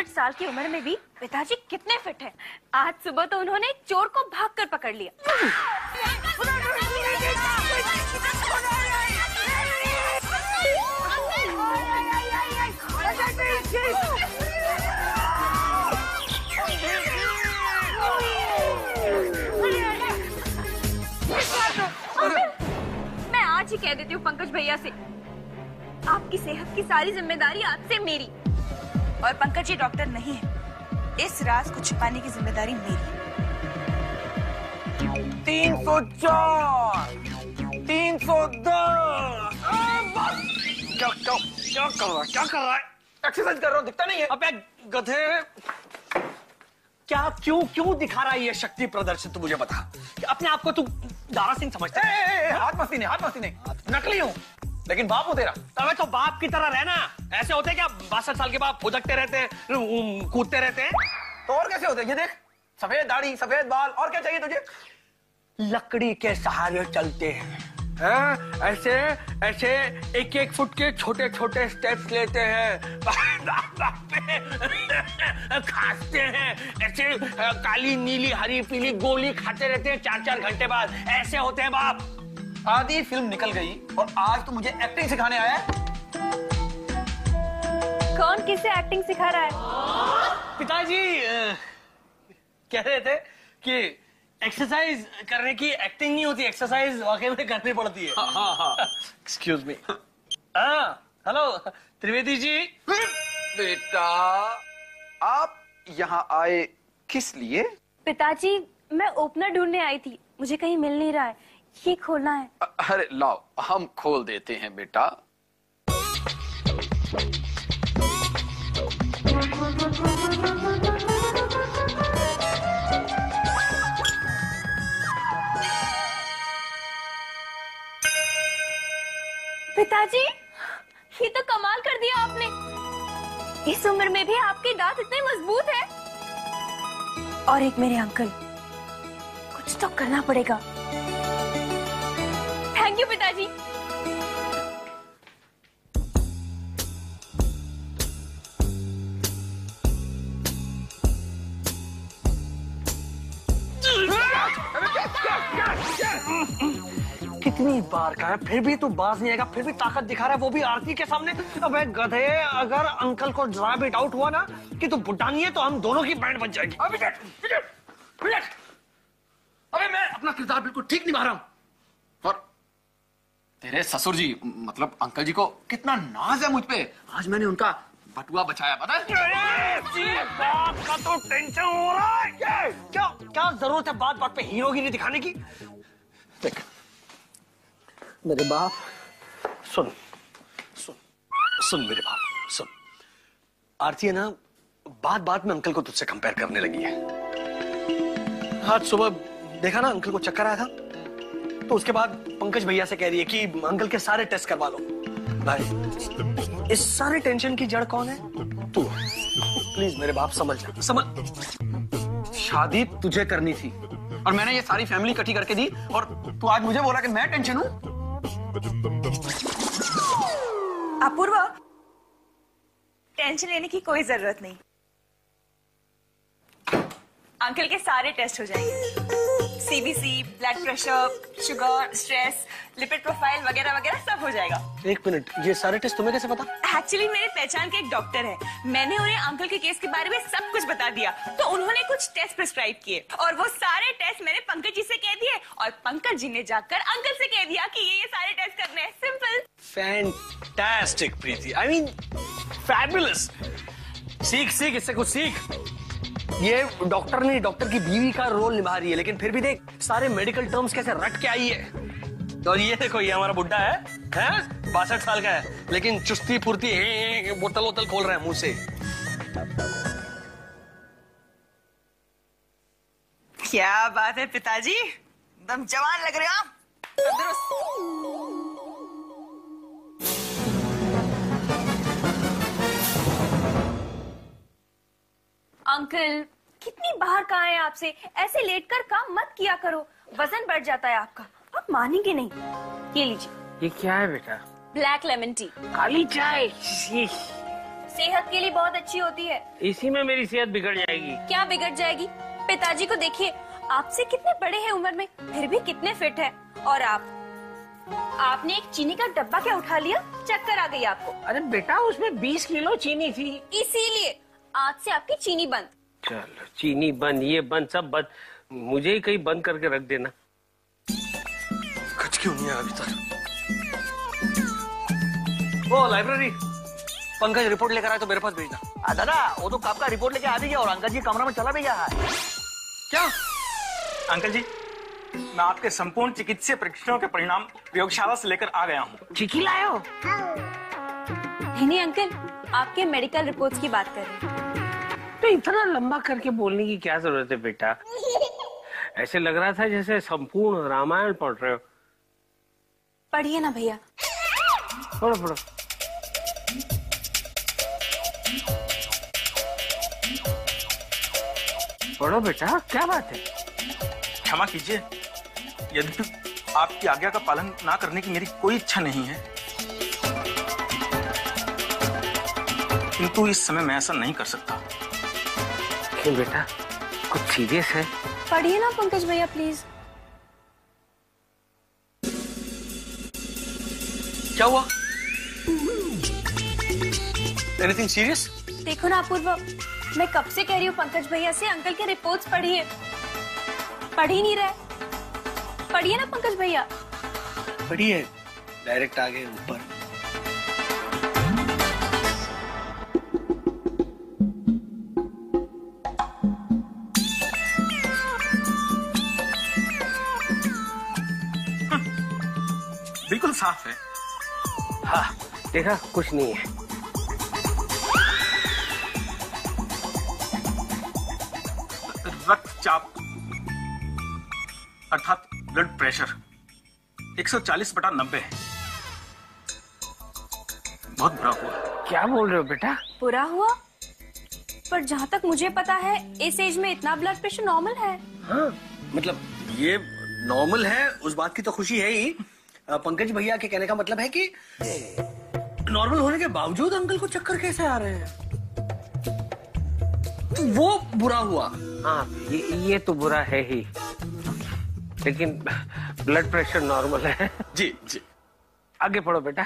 साल की उम्र में भी पिताजी कितने फिट हैं। आज सुबह तो उन्होंने एक चोर को भागकर पकड़ लिया। मैं आज ही कह देती हूँ पंकज भैया से, आपकी सेहत की सारी जिम्मेदारी आज से मेरी। और पंकज ये डॉक्टर नहीं है, इस राज को छिपाने की जिम्मेदारी मेरी। 304, 310। क्या कर रहा है? एक्सरसाइज कर रहा हूँ, दिखता नहीं है? अबे गधे, क्या क्यों दिखा रहा है ये शक्ति प्रदर्शन? तू मुझे बता कि अपने आप को तू दारा सिंह समझता है? हाथ मस्ती नहीं, नकली हूँ, लेकिन बाप हो तेरा। अबे तो बाप की तरह रहना। ऐसे होते क्या 62 साल के बाप फुदकते रहते हैं, कूदते रहते हैं? तो और कैसे होते? ये देख, सफेद दाढ़ी, सफेद बाल, और क्या चाहिए तुझे? लकड़ी के सहारे चलते हैं, ऐसे 1-1 फुट के छोटे छोटे स्टेप्स लेते हैं, खाते हैं, ऐसे काली नीली हरी पीली गोली खाते रहते हैं 4-4 घंटे बाद। ऐसे होते हैं बाप। आधी फिल्म निकल गई और आज तो मुझे एक्टिंग सिखाने आया है। कौन किसे एक्टिंग सिखा रहा है? पिताजी कह रहे थे कि एक्सरसाइज करने की एक्टिंग नहीं होती, एक्सरसाइज वाकई में करनी पड़ती है। हाँ। Excuse me. Hello Trivedi ji. बेटा, आप यहाँ आए किस लिए? पिताजी, मैं ओपनर ढूंढने आई थी, मुझे कहीं मिल नहीं रहा है, ये खोलना है। अरे लाओ, हम खोल देते हैं बेटा। पिताजी, ये तो कमाल कर दिया आपने। इस उम्र में भी आपके दांत इतने मजबूत हैं। और एक मेरे अंकल, कुछ तो करना पड़ेगा। थैंक यू पिताजी। कितनी बार कहा है, फिर भी तू बाज नहीं आएगा, फिर भी ताकत दिखा रहा है, वो भी आरती के सामने। अबे गधे, अगर अंकल को जरा भी डाउट हुआ ना कि तू बुड्ढा नहीं है तो हम दोनों की बैंड बन जाएगी। अबे मैं अपना किरदार बिल्कुल ठीक निभा रहा हूँ। और तेरे ससुर जी, मतलब अंकल जी को कितना नाज है मुझ पे। आज मैंने उनका बटुआ बचाया, पता है? बात का तो टेंशन हो रहा है। क्या जरूरत है बात बात पे हीरोगिरी दिखाने की? देख मेरे बाप, सुन मेरे बाप, सुन। आरती है ना, बात बात में अंकल को तुझसे कंपेयर करने लगी है। आज सुबह देखा ना, अंकल को चक्कर आया था, तो उसके बाद पंकज भैया से कह रही है कि अंकल के सारे टेस्ट करवा लो। भाई, इस सारे टेंशन की जड़ कौन है? तू। प्लीज मेरे बाप समझ। शादी तुझे करनी थी और मैंने ये सारी फैमिली इकट्ठी करके दी, और तू आज मुझे बोला कि मैं टेंशन हूँ। अपूर्वा, टेंशन लेने की कोई जरूरत नहीं। अंकल के सारे टेस्ट हो जाएंगे। CBC, blood pressure, sugar, stress, lipid profile वगैरह वगैरह सब हो जाएगा। एक मिनट, ये सारे टेस्ट तुम्हें कैसे पता? एक्चुअली मेरे पहचान के एक डॉक्टर है, मैंने उन्हें अंकल के केस के बारे में सब कुछ बता दिया, तो उन्होंने कुछ टेस्ट प्रिस्क्राइब किए और वो सारे टेस्ट मैंने पंकज जी से कह दिए और पंकज जी ने जाकर अंकल से कह दिया कि ये सारे टेस्ट करने हैं। Simple. Fantastic Preeti, I mean fabulous. सीख इससे कुछ सीख। ये डॉक्टर नहीं, डॉक्टर की बीवी का रोल निभा रही है, लेकिन फिर भी देख सारे मेडिकल टर्म्स कैसे रट के आई है। और ये देखो, ये हमारा बुड्ढा है 62 साल का है, लेकिन चुस्ती फुर्ती बोतल वोतल खोल रहा है मुंह से। क्या बात है पिताजी, एकदम जवान लग रहे हो आप। अंकल, कितनी बार कहा है आपसे, ऐसे लेटकर काम मत किया करो, वजन बढ़ जाता है आपका। आप मानेंगे नहीं। ये लीजिए। ये क्या है बेटा? Black lemon tea. काली चाय। सेहत के लिए बहुत अच्छी होती है। इसी में मेरी सेहत बिगड़ जाएगी। क्या बिगड़ जाएगी? पिताजी को देखिए, आपसे कितने बड़े हैं उम्र में, फिर भी कितने फिट है। और आपने एक चीनी का डब्बा क्या उठा लिया? चक्कर आ गई आपको। अरे बेटा, उसमें 20 किलो चीनी थी। इसीलिए आज से आपकी चीनी बंद। चलो, चीनी बंद, ये बंद, सब बंद। मुझे ही कहीं बंद करके रख देना। कुछ क्यों नहीं है अभी तक? वो लाइब्रेरी, पंकज रिपोर्ट लेकर आए तो मेरे पास भेजना। दादा, वो तो कब का रिपोर्ट लेके आ भी गया और अंकल जी कमरा में चला भी गया है। क्या? अंकल जी, मैं आपके संपूर्ण चिकित्सीय परीक्षणों के परिणाम प्रयोगशाला से लेकर आ गया हूँ। चिकी लाए हो? नहीं अंकल, आपके मेडिकल रिपोर्ट्स की बात कर रहे हैं। तो इतना लंबा करके बोलने की क्या जरूरत है बेटा? ऐसे लग रहा था जैसे संपूर्ण रामायण पढ़ रहे हो। पढ़िए ना भैया। पढ़ो पढ़ो। पढ़ो बेटा, क्या बात है? क्षमा कीजिए, यद्यपि आपकी आज्ञा का पालन ना करने की मेरी कोई इच्छा नहीं है, किंतु इस समय मैं ऐसा नहीं कर सकता। क्यों बेटा, कुछ सीरियस है? पढ़िए ना पंकज भैया प्लीज। क्या हुआ? Anything serious? देखो ना अपूर्व, मैं कब से कह रही हूँ पंकज भैया से अंकल के रिपोर्ट्स पढ़िए, पढ़ ही नहीं रहे। पढ़िए ना पंकज भैया। पढ़िए, डायरेक्ट आ गए ऊपर। बिल्कुल साफ है। हाँ, देखा, कुछ नहीं है। रक्तचाप अर्थात ब्लड प्रेशर 140/90 है। बहुत बुरा हुआ। क्या बोल रहे हो बेटा? बुरा हुआ? पर जहाँ तक मुझे पता है इस एज में इतना ब्लड प्रेशर नॉर्मल है। हाँ, मतलब ये नॉर्मल है, उस बात की तो खुशी है ही। पंकज भैया के कहने का मतलब है कि नॉर्मल होने के बावजूद अंकल को चक्कर कैसे आ रहे हैं, वो बुरा हुआ। हाँ, ये तो बुरा है ही, लेकिन ब्लड प्रेशर नॉर्मल है। जी जी। आगे पढ़ो बेटा।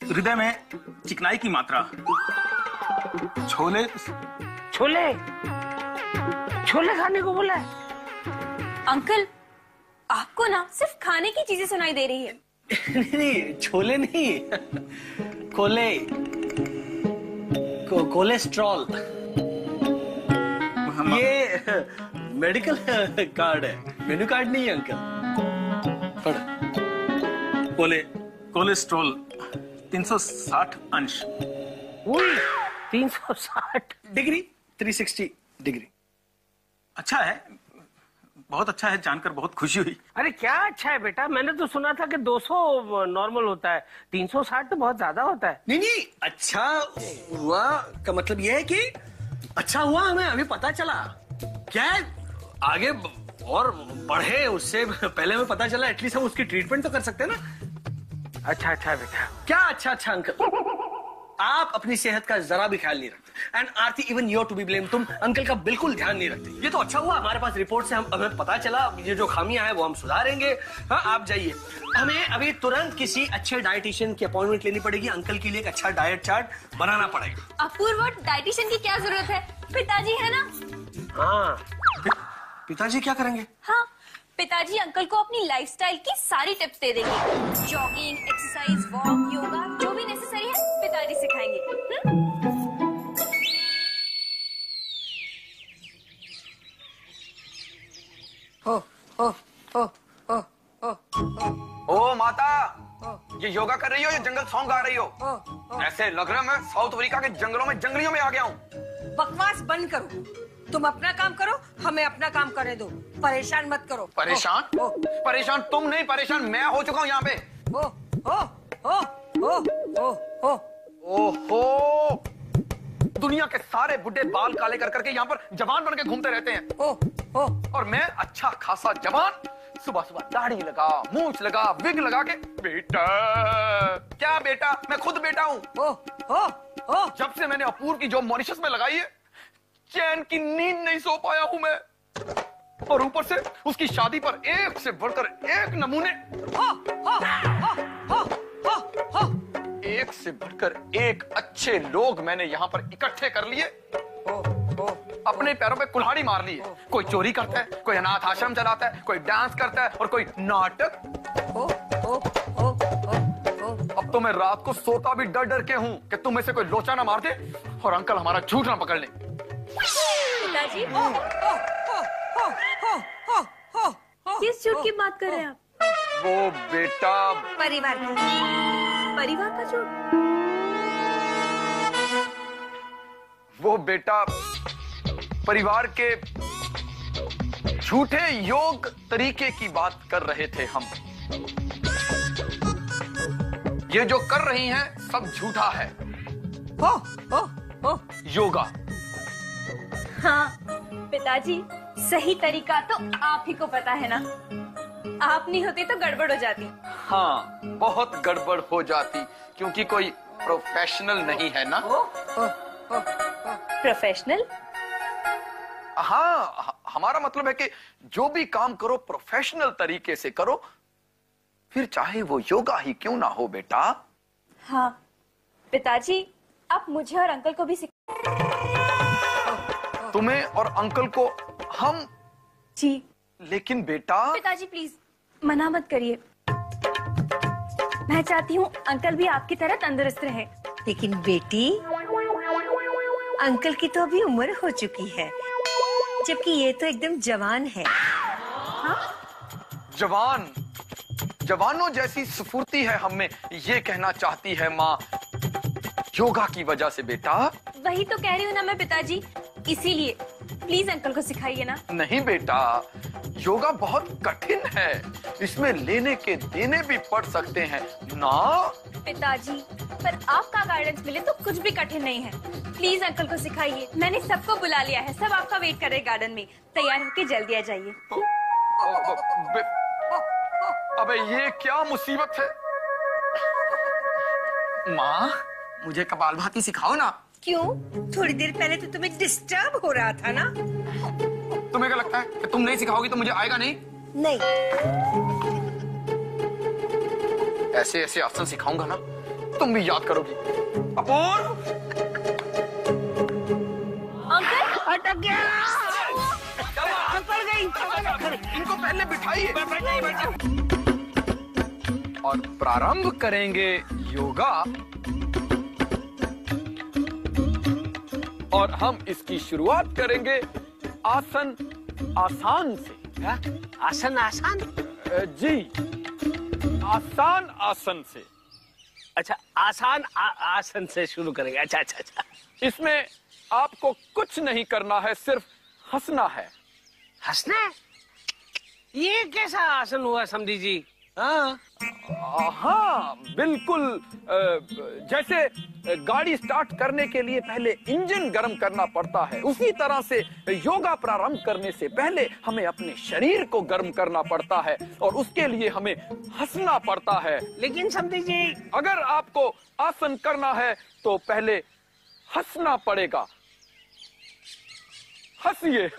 हृदय में चिकनाई की मात्रा, छोले छोले छोले खाने को बोला है? अंकल, आपको ना सिर्फ खाने की चीजें सुनाई दे रही है। नहीं, छोले नहीं, कोलेस्ट्रॉल। ये मेडिकल कार्ड है, मेनू कार्ड नहीं है अंकल। पढ़। कोलेस्ट्रॉल 360 अंश। 360 डिग्री, 360 डिग्री। अच्छा है, बहुत अच्छा है, जानकर बहुत खुशी हुई। अरे क्या अच्छा है बेटा, मैंने तो सुना था कि 200 नॉर्मल होता है, 360 तो बहुत ज्यादा होता है। नहीं, अच्छा हुआ का मतलब यह है कि अच्छा हुआ हमें अभी पता चला। क्या है, आगे और बढ़े उससे पहले हमें पता चला, एटलीस्ट हम उसकी ट्रीटमेंट तो कर सकते हैं ना। अच्छा बेटा। क्या अच्छा अंकल, आप अपनी सेहत का जरा भी ख्याल नहीं रखते। And Aarti, even you to be blame, तुम अंकल का बिल्कुल ध्यान नहीं रखते। ये तो अच्छा हुआ हमारे पास रिपोर्ट से हमें पता चला, ये जो खामियां हैं वो हम सुधारेंगे। हाँ, आप जाइए, हमें अभी तुरंत किसी अच्छे डाइटिशियन की अपॉइंटमेंट लेनी पड़ेगी। अंकल के लिए एक अच्छा डाइट चार्ट बनाना पड़ेगा। अपूर्व, डाइटिशियन की क्या जरूरत है, पिताजी है ना। हाँ, पिताजी क्या करेंगे? हाँ, पिताजी अंकल को अपनी लाइफस्टाइल की सारी टिप्स दे देंगे। जॉगिंग, एक्सरसाइज, वॉक, योगा, जो भी नेसेसरी है पिताजी सिखाएंगे। ओ माता, ये योगा कर रही हो या जंगल सॉन्ग गा रही हो? ऐसे लग रहा है मैं साउथ अफ्रीका के जंगलों में जंगलियों में आ गया हूँ। बकवास बंद करो, तुम अपना काम करो, हमें अपना काम करने दो, परेशान मत करो। परेशान? परेशान तुम नहीं, परेशान मैं हो चुका हूँ यहाँ पे। ओहो, दुनिया के सारे बुढ़े बाल काले कर करके यहाँ पर जवान बन के घूमते रहते हैं। और मैं अच्छा खासा जवान, सुबह सुबह दाढ़ी लगा, मूंछ लगा, विग लगा के। बेटा, क्या बेटा? मैं खुद बेटा हूँ। जब से मैंने अपूर्व की जॉब मॉरिशस में लगाई है, चैन की नींद नहीं सो पाया हूं मैं। और ऊपर से उसकी शादी पर एक से बढ़कर एक नमूने, एक से बढ़कर एक अच्छे लोग मैंने यहाँ पर इकट्ठे कर लिए, अपने पैरों पे कुल्हाड़ी मार ली है। कोई चोरी करता है, कोई अनाथ आश्रम चलाता है, कोई डांस करता है और कोई नाटक। अब तो मैं रात को सोता भी डर डर के हूँ कि तुम में से कोई लोचा ना मार दे और अंकल हमारा झूठ ना पकड़ ले। पिताजी, किस झूठ की बात कर रहे हैं आप? वो बेटा, परिवार का झूठ? वो बेटा परिवार के झूठे योग तरीके की बात कर रहे थे हम। ये जो कर रही हैं सब झूठा है। योगा। हाँ पिताजी, सही तरीका तो आप ही को पता है ना। आप नहीं होते तो गड़बड़ हो जाती। हाँ, बहुत गड़बड़ हो जाती, क्योंकि कोई प्रोफेशनल नहीं है ना। प्रोफेशनल? हाँ, हमारा मतलब है कि जो भी काम करो प्रोफेशनल तरीके से करो, फिर चाहे वो योगा ही क्यों ना हो बेटा। हाँ पिताजी, आप मुझे और अंकल को भी तुम्हें और अंकल को हम। जी। लेकिन बेटा। पिताजी प्लीज मना मत करिए। मैं चाहती हूँ अंकल भी आपकी तरह तंदुरुस्त रहे। लेकिन बेटी, अंकल की तो अभी उम्र हो चुकी है, जबकि ये तो एकदम जवान है। हाँ? जवानों जैसी स्फूर्ति है हमें, ये कहना चाहती है माँ योगा की वजह से बेटा। वही तो कह रही हूँ ना मैं पिताजी, इसीलिए प्लीज अंकल को सिखाइए ना। नहीं बेटा, योगा बहुत कठिन है, इसमें लेने के देने भी पड़ सकते हैं ना। पिताजी, पर आपका गाइडेंस मिले तो कुछ भी कठिन नहीं है। प्लीज अंकल को सिखाइए। मैंने सबको बुला लिया है, सब आपका वेट कर रहे गार्डन में। तैयार होके जल्दी आ जाइए। अबे ये क्या मुसीबत है। माँ, मुझे कपालभाति सिखाओ ना। क्यों? थोड़ी देर पहले तो तुम्हें डिस्टर्ब हो रहा था ना। तुम्हें क्या लगता है कि तुम नहीं सिखाओगी तो मुझे आएगा नहीं? नहीं। ऐसे ऐसे आसन सिखाऊंगा ना, तुम भी याद करोगी। अपूर्व! अंकल! अटक गया! पकड़ गई। इनको पहले बिठाइए। और प्रारंभ करेंगे योगा। और हम इसकी शुरुआत करेंगे आसन आसान से। क्या? आसन आसान? जी, आसान आसन से। अच्छा, आसान आसन से शुरू करेंगे। अच्छा अच्छा अच्छा। इसमें आपको कुछ नहीं करना है, सिर्फ हंसना है। हंसना? ये कैसा आसन हुआ समधी जी? हाँ हाँ बिल्कुल। जैसे गाड़ी स्टार्ट करने के लिए पहले इंजन गर्म करना पड़ता है, उसी तरह से योगा प्रारंभ करने से पहले हमें अपने शरीर को गर्म करना पड़ता है और उसके लिए हमें हंसना पड़ता है। लेकिन समधी जी, अगर आपको आसन करना है तो पहले हंसना पड़ेगा। हंसिए।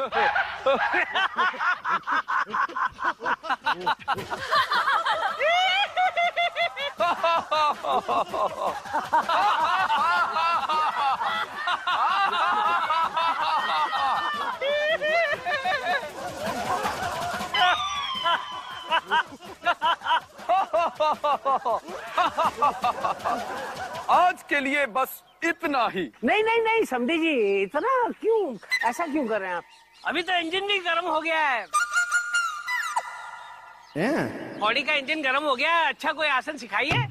आज के लिए बस इतना ही। नहीं नहीं नहीं समधी जी, इतना क्यों, ऐसा क्यों कर रहे हैं आप? अभी तो इंजन भी गर्म हो गया है। बॉडी का इंजन गर्म हो गया है। अच्छा कोई आसन सिखाइए।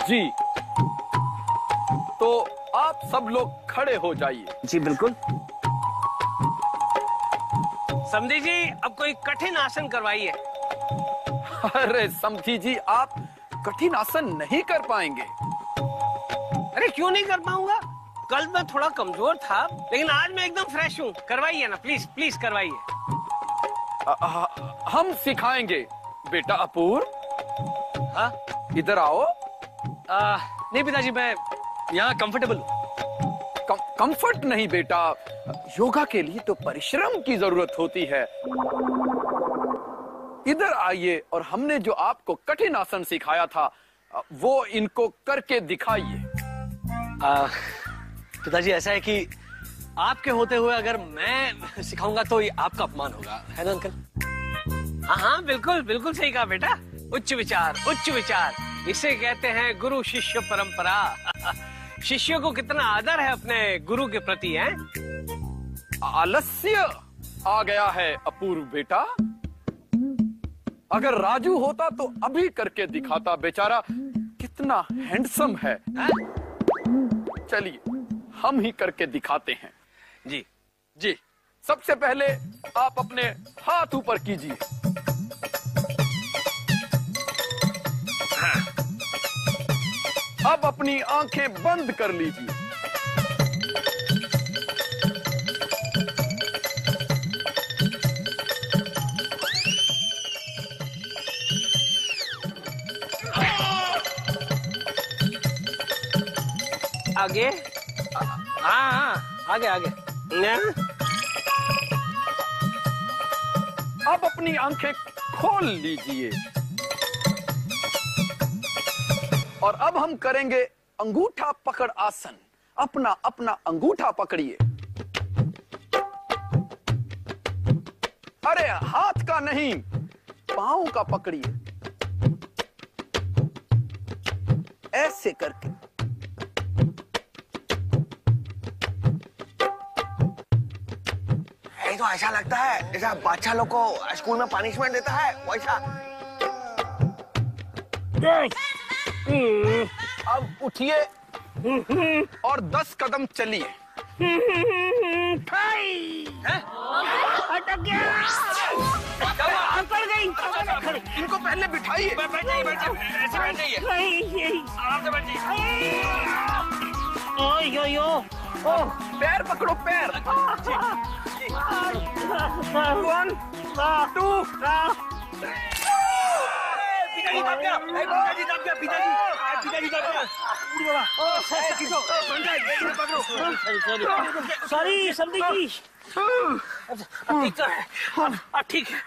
जी, तो आप सब लोग खड़े हो जाइए। जी बिल्कुल। समधी जी, अब कोई कठिन आसन करवाइए। अरे समधी जी, आप कठिन आसन नहीं कर पाएंगे। अरे क्यों नहीं कर पाऊंगा? कल मैं थोड़ा कमजोर था, लेकिन आज मैं एकदम फ्रेश हूँ। करवाइए ना, प्लीज प्लीज करवाइए। हम सिखाएंगे बेटा। अपूर्व, हाँ? इधर आओ। नहीं पिताजी, मैं यहाँ कंफर्टेबल हूँ। कंफर्ट नहीं बेटा, योगा के लिए तो परिश्रम की जरूरत होती है। इधर आइए और हमने जो आपको कठिन आसन सिखाया था वो इनको करके दिखाइए। पिताजी ऐसा है कि आपके होते हुए अगर मैं सिखाऊंगा तो ये आपका अपमान होगा, है ना अंकल? हाँ हाँ, बिल्कुल बिल्कुल सही कहा बेटा। उच्च विचार, उच्च विचार, इसे कहते हैं गुरु शिष्य परंपरा। शिष्यों को कितना आदर है अपने गुरु के प्रति, है? आलस्य आ गया है अपूर्व बेटा। अगर राजू होता तो अभी करके दिखाता, बेचारा कितना हैंडसम है। चलिए हम ही करके दिखाते हैं। जी जी, सबसे पहले आप अपने हाथ ऊपर कीजिए। हाँ। अब अपनी आंखें बंद कर लीजिए। आगे, हाँ हाँ, आगे आगे। अब अपनी आंखें खोल लीजिए और अब हम करेंगे अंगूठा पकड़ आसन। अपना अपना अंगूठा पकड़िए। अरे हाथ का नहीं, पांव का पकड़िए, ऐसे करके। तो ऐसा लगता है जैसा बच्चा लोग को स्कूल में पनिशमेंट देता है वैसा। अब उठिए और 10 कदम चलिए। अटक गया। इनको पहले बिठाइए। ऐसे बैठ जाइए, आराम से बैठ जाइए। ओयो यो, पैर पकड़ो, पैर। 1 2 पिताजी दब गया, पिताजी दब गया, पिताजी दब गया। सॉरी समधी जी। ठीक है।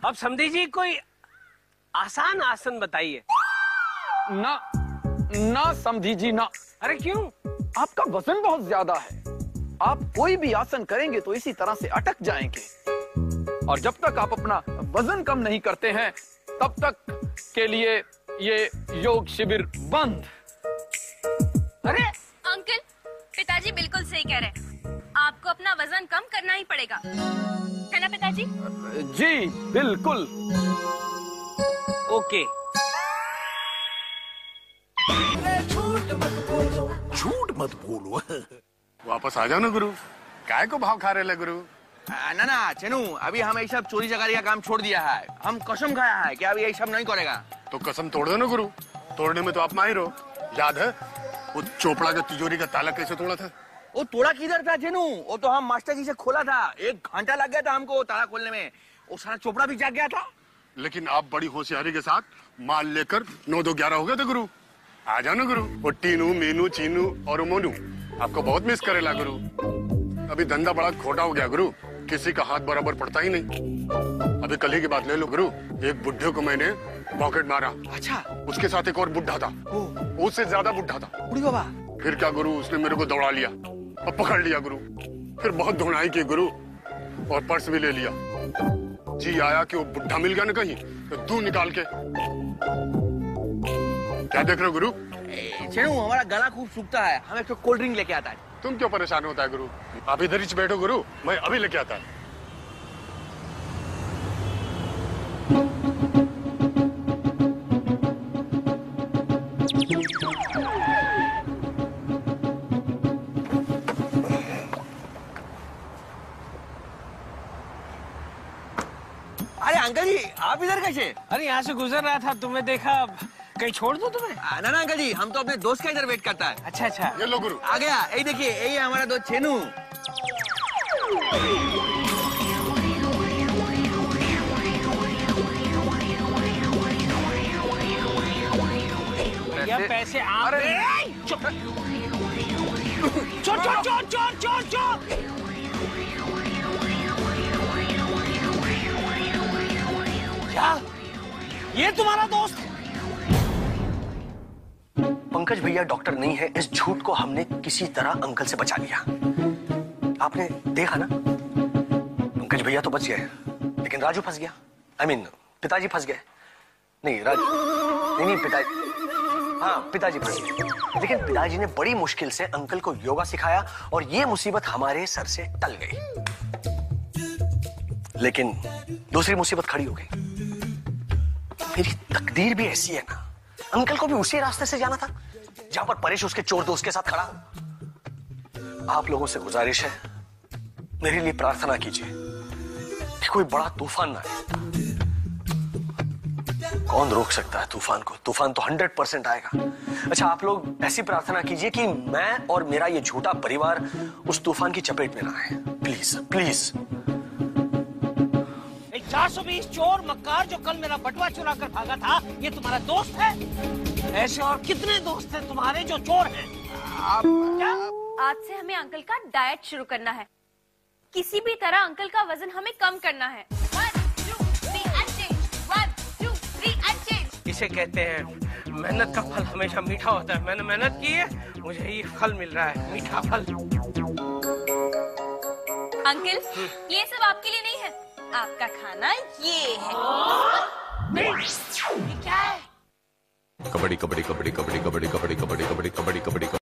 अब समधी जी कोई आसान आसन बताइए। ना ना समधी जी ना। अरे क्यों? आपका वजन बहुत ज्यादा है। आप कोई भी आसन करेंगे तो इसी तरह से अटक जाएंगे, और जब तक आप अपना वजन कम नहीं करते हैं तब तक के लिए ये योग शिविर बंद। अरे अंकल, पिताजी बिल्कुल सही कह रहे हैं। आपको अपना वजन कम करना ही पड़ेगा, है ना पिताजी? जी बिल्कुल। ओके। झूठ मत बोलो। वापस आ जाओ ना गुरु, काय को भाव खा रहे ले गुरु? ना ना चेनू, अभी हम ये सब चोरी चकारी का काम छोड़ दिया है। हम कसम खाया है कि अभी ये सब नहीं करेगा। तो कसम तोड़ दो ना गुरु, तोड़ने में तो आप माहिर हो। याद है वो चोपड़ा का तिजोरी का ताला कैसे तोड़ा था? वो तोड़ा किधर था चेनू? वो तो हम मास्टर जी से खोला था। 1 घंटा लग गया था हमको ताला खोलने में। वो सारा चोपड़ा भी जाग गया था। लेकिन आप बड़ी होशियारी के साथ माल लेकर 9 2 11 हो गए थे गुरु। आ जाओ ना गुरु। वो टीनू, मीनू, चीनू और मोनू आपको बहुत मिस करेला गुरु। अभी धंधा बड़ा खोटा हो गया गुरु, किसी का हाथ बराबर पड़ता ही नहीं। अभी कल ही की बात ले लो गुरु, एक बुढ़े को मैंने पॉकेट मारा। अच्छा। उसके साथ एक और बुढ़ा था, उससे ज्यादा बुढ़ा था। बुढ़ी बाबा। फिर क्या गुरु, उसने मेरे को दौड़ा लिया और पकड़ लिया गुरु। फिर बहुत धुनाई की गुरु और पर्स भी ले लिया। जी आया कि वो बुढ़ा मिल गया ना कहीं, तो दूध निकाल के। क्या देख रहे हो गुरु? चेनू, हमारा गला खूब सूखता है, हम एक कोल्ड ड्रिंक लेके आता है। तुम क्यों परेशान होता है गुरु? आप इधर ही बैठो गुरु, मैं अभी लेके आता है। अरे अंकल जी, आप इधर कैसे? अरे यहाँ से गुजर रहा था, तुम्हें देखा। कहीं छोड़ दो तुम्हें? ना ना अंकल जी, हम तो अपने दोस्त का इधर वेट करता है। अच्छा अच्छा। ये लो गुरु। आ गया। यही देखिए, यही है हमारा दोस्त चेनू। या पैसे आप। अरे चोर चोर चोर चोर चोर चोर। क्या ये तुम्हारा दोस्त है? पंकज भैया डॉक्टर नहीं है, इस झूठ को हमने किसी तरह अंकल से बचा लिया। आपने देखा ना, पंकज भैया तो बच गए लेकिन राजू फंस गया। I mean, पिताजी फंस गए। नहीं राजू नहीं पिताजी, हाँ पिताजी फंस गए। लेकिन पिताजी ने बड़ी मुश्किल से अंकल को योगा सिखाया और ये मुसीबत हमारे सर से टल गई। लेकिन दूसरी मुसीबत खड़ी हो गई। मेरी तकदीर भी ऐसी है ना, अंकल को भी उसी रास्ते से जाना था जहां पर परेश उसके चोर दोस्त के साथ खड़ा। आप लोगों से गुजारिश है, मेरे लिए प्रार्थना कीजिए कि कोई बड़ा तूफान ना आए। कौन रोक सकता है तूफान को? तूफान तो 100% आएगा। अच्छा, आप लोग ऐसी प्रार्थना कीजिए कि मैं और मेरा ये झूठा परिवार उस तूफान की चपेट में ना आए। Please please. 420 चोर मक्कार जो कल मेरा बटुआ चुरा कर भागा था, ये तुम्हारा दोस्त है? ऐसे और कितने दोस्त हैं तुम्हारे जो चोर हैं? आज से हमें अंकल का डाइट शुरू करना है। किसी भी तरह अंकल का वजन हमें कम करना है। 1 2 3 and change। 1 2 3 and change। इसे कहते हैं मेहनत का फल हमेशा मीठा होता है। मैंने मेहनत की है, मुझे ये फल मिल रहा है, मीठा फल। अंकल, ये सब आपके लिए नहीं है, आपका खाना ये है। ये क्या है? कबड्डी कबड्डी कबड्डी कबड्डी कबड्डी कबड्डी कबड्डी कबड्डी कबड्डी कबड्डी।